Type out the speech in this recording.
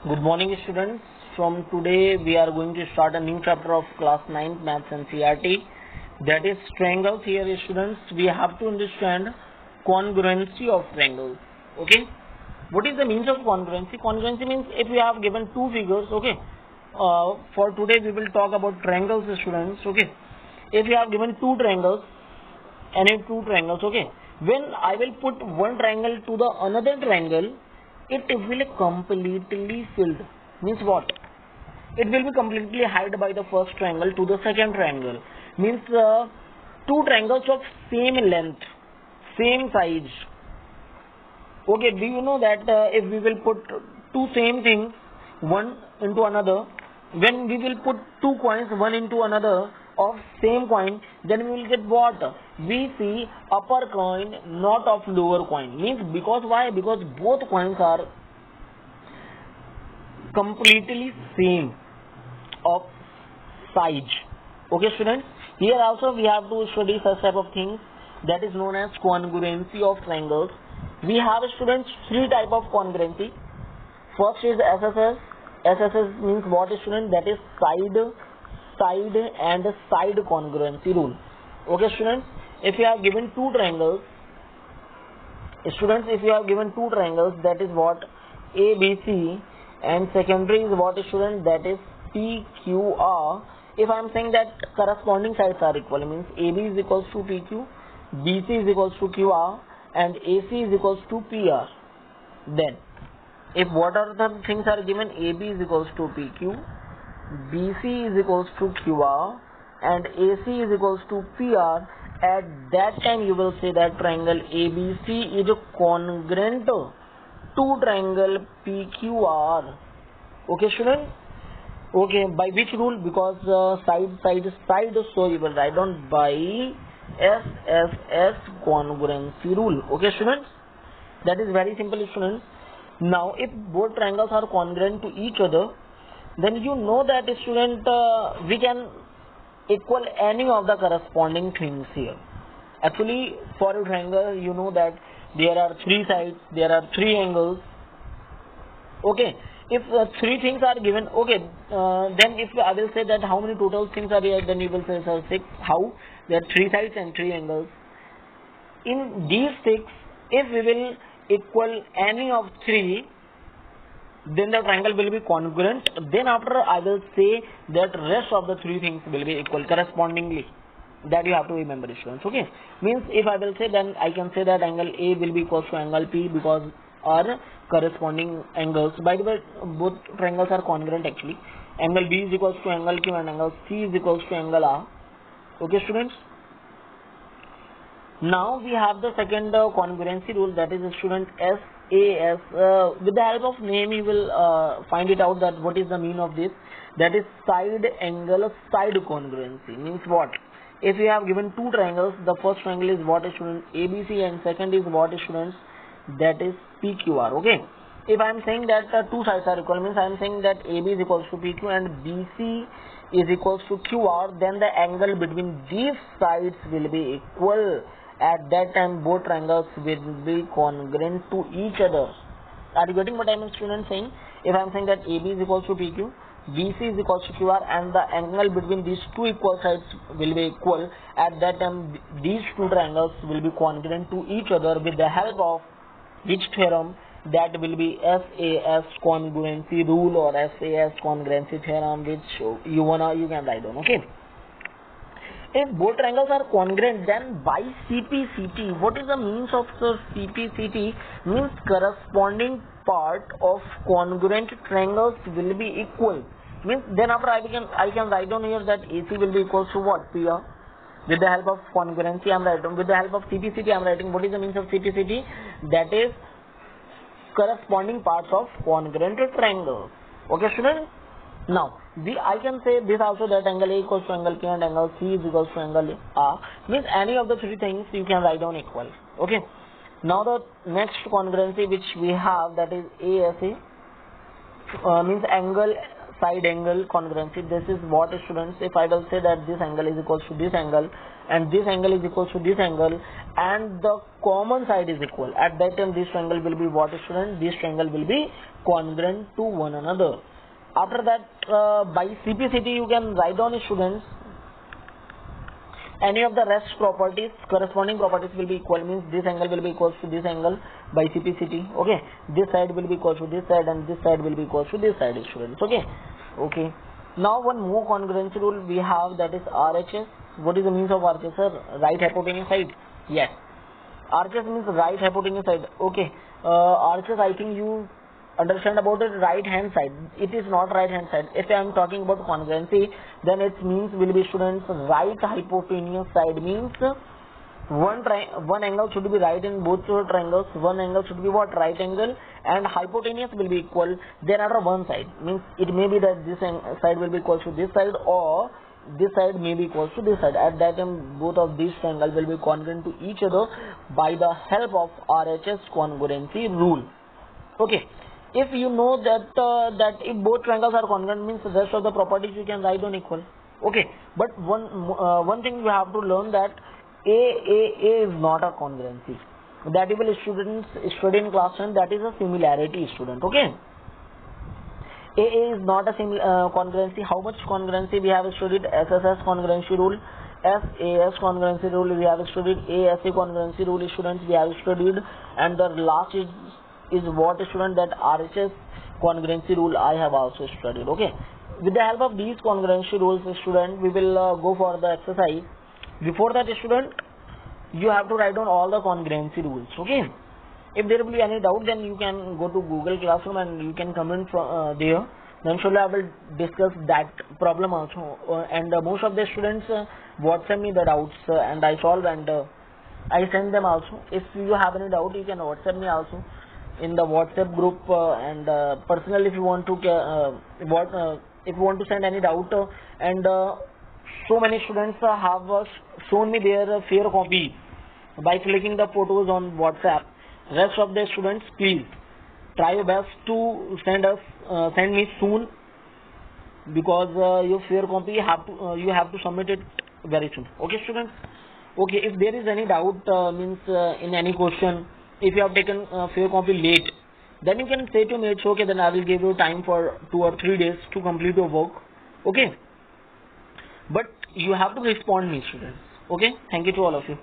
Good morning, students. From today, we are going to start a new chapter of class 9 Maths and CRT. That is triangles. Here, students, we have to understand congruency of triangles. Okay. What is the means of congruency? Congruency means if we have given two figures. Okay. For today, we will talk about triangles, students. Okay. If we have given two triangles, any two triangles. Okay. When I will put one triangle to the another triangle, it will completely filled. Means what? It will be completely hid by the first triangle to the second triangle. Means two triangles of same length, same size. Okay, do you know that if we will put two same things one into another, when we will put two coins one into another of same coin, then we will get what? We see upper coin, not of lower coin. Means because why? Because both coins are completely same of size. Okay, students. Here also we have to study such type of things that is known as congruency of triangles. We have, students, three type of congruency. First is SSS. SSS means what, student? That is side and side congruency rule. Okay, students. If you have given two triangles, students, if you have given two triangles, that is what? ABC, and secondary is what, student? That is PQR. If I am saying that corresponding sides are equal, means AB is equals to PQ, BC is equals to QR, and AC is equals to PR. Then, if what are the things are given? AB is equals to PQ, BC is equals to QR, and AC is equals to PR. At that time, you will say that triangle ABC is congruent to triangle PQR. Okay, students? Okay, by which rule? Because side, so you will write down by SSS congruency rule. Okay, students? That is very simple, students. Now, if both triangles are congruent to each other, then you know that, student, we can equal any of the corresponding things here. Actually, for a triangle, you know that there are three sides, there are three angles. Okay, if three things are given, okay, then if I will say that how many total things are here, then you will say, sir, 6. How? There are three sides and three angles. In these 6, if we will equal any of three, then the triangle will be congruent. Then after I will say that rest of the three things will be equal correspondingly. That you have to remember, students. Okay, means if I will say, then I can say that angle A will be equals to angle P because are corresponding angles. By the way, both triangles are congruent actually. Angle B is equals to angle Q and angle C is equals to angle R. Okay, students. Now we have the second congruency rule, that is, student, SAS. With the help of name, you will find it out that what is the meaning of this. That is side angle side congruency. Means what? If you have given two triangles, the first triangle is what, student? ABC, and second is what, students? That is PQR. Okay. If I am saying that two sides are equal, means I am saying that AB is equals to PQ and BC is equals to QR, then the angle between these sides will be equal. At that time, both triangles will be congruent to each other. Are you getting what I am, student, saying? If I am saying that AB is equals to PQ, BC is equals to QR, and the angle between these two equal sides will be equal, at that time these two triangles will be congruent to each other with the help of which theorem? That will be SAS congruency rule or SAS congruency theorem, which you can write down. Okay. If both triangles are congruent, then by CPCT, what is the means of the CPCT? Means corresponding part of congruent triangles will be equal. Means then after I can write down here that AC will be equals to what? PR. With the help of congruency, I am writing. With the help of CPCT, I am writing. What is the means of CPCT? That is corresponding parts of congruent triangle. Okay, students. Now, I can say this also, that angle A equals to angle P and angle C is equals to angle R. Means any of the three things you can write down equal. Okay. Now the next congruency which we have, that is ASA, means angle side angle congruency. This is what, students? If I will say that this angle is equals to this angle and this angle is equal to this angle, and the common side is equal. At that time this triangle will be what, student? This triangle will be congruent to one another. After that, by CPCT you can write down, students, any of the rest properties, corresponding properties will be equal, means this angle will be equal to this angle by CPCT. Okay, this side will be equal to this side, and this side will be equal to this side, students. Okay. Now one more congruency rule we have, that is RHS. What is the means of RHS, sir? Right hypotenuse side. Yes, RHS means right hypotenuse side. Okay, RHS, I think you understand about it, right hand side. It is not right hand side. If I am talking about congruency, then it means will be, students, right hypotenuse side means one angle should be right in both triangles. One angle should be what? Right angle, and hypotenuse will be equal then other one side, means it may be that this side will be equal to this side, or this side may be equal to this side. At that time both of these triangles will be congruent to each other by the help of RHS congruency rule. Okay, if you know that that if both triangles are congruent, means the rest of the properties you can write on equal. Okay, but one thing you have to learn, that A is not a congruency. That will students study in class 10, that is a similarity, student. Okay, A is not a congruency. How much congruency we have studied? SSS congruency rule, SAS congruency rule we have studied, ASA congruency rule, students, we have studied, and the last is what, student? That RHS congruency rule I have also studied. Okay, with the help of these congruency rules, student, we will go for the exercise. Before that, student, you have to write down all the congruency rules. Okay, if there will be any doubt, then you can go to Google Classroom and you can comment from there. Then surely I will discuss that problem also, and most of the students WhatsApp me the doubts, and I solve, and I send them also. If you have any doubt, you can WhatsApp me also in the WhatsApp group, and personally if you want to if you want to send any doubt, and so many students have shown me their fair copy by clicking the photos on WhatsApp. Rest of the students, please try your best to send me soon, because your fair copy you have to submit it very soon. Okay, students. Okay, if there is any doubt, means in any question, if you have taken fair copy late, then you can say to me, it's okay, then I will give you time for 2 or 3 days to complete your work. Okay, but you have to respond me, students. Okay, thank you to all of you.